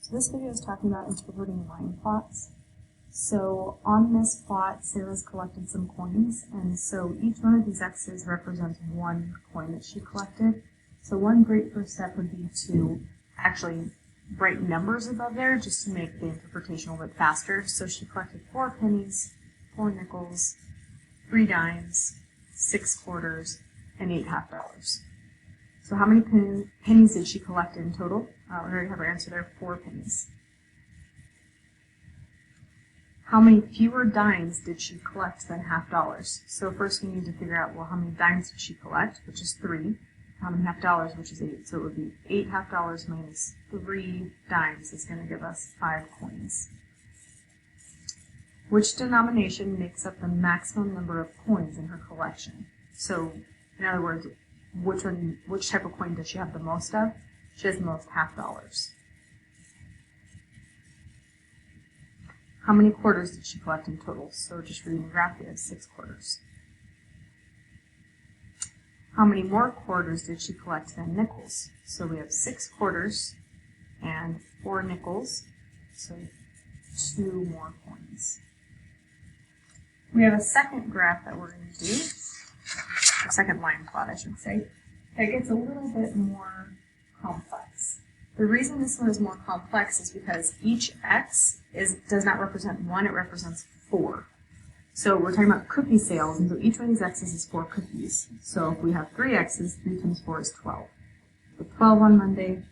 So this video is talking about interpreting line plots. So on this plot, Sarah's collected some coins, and so each one of these X's represents one coin that she collected. So one great first step would be to actually write numbers above there just to make the interpretation a little bit faster. So she collected 4 pennies, 4 nickels, 3 dimes, 6 quarters, and 8 half dollars. So how many pennies did she collect in total? We already have our answer there, 4 pennies. How many fewer dimes did she collect than half dollars? So first we need to figure out, well, how many dimes did she collect, which is 3. How many half dollars, which is 8. So it would be 8 half dollars minus 3 dimes is going to give us 5 coins. Which denomination makes up the maximum number of coins in her collection? So, in other words, which type of coin does she have the most of? She has the most half dollars. How many quarters did she collect in total? So just reading the graph, we have 6 quarters. How many more quarters did she collect than nickels? So we have 6 quarters and 4 nickels, so 2 more coins. We have a second graph that we're going to do, a second line plot, I should say, that gets a little bit more complex. The reason this one is more complex is because each X does not represent 1, it represents 4. So we're talking about cookie sales, and so each one of these X's is 4 cookies. So if we have 3 X's, 3 times 4 is 12. So 12 on Monday,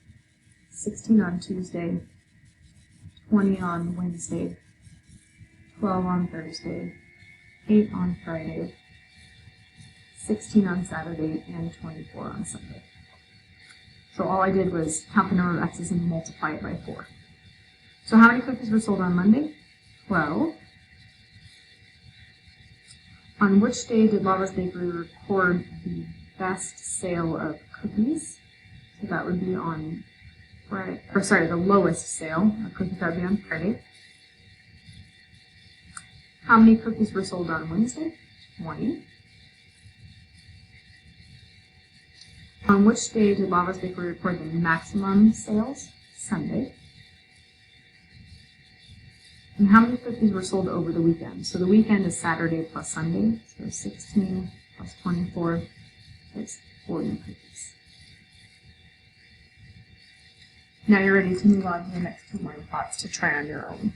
16 on Tuesday, 20 on Wednesday, 12 on Thursday, 8 on Friday, 16 on Saturday, and 24 on Sunday. So all I did was count the number of X's and multiply it by 4. So how many cookies were sold on Monday? 12. On which day did Lava's Bakery record the best sale of cookies? So that would be on Friday, or sorry, the lowest sale of cookies, that would be on Friday. How many cookies were sold on Wednesday? 20. On which day did Lava's Bakery record the maximum sales? Sunday. And how many cookies were sold over the weekend? So the weekend is Saturday plus Sunday, so 16 plus 24 is 40 cookies. Now you're ready to move on to the next 2 line plots to try on your own.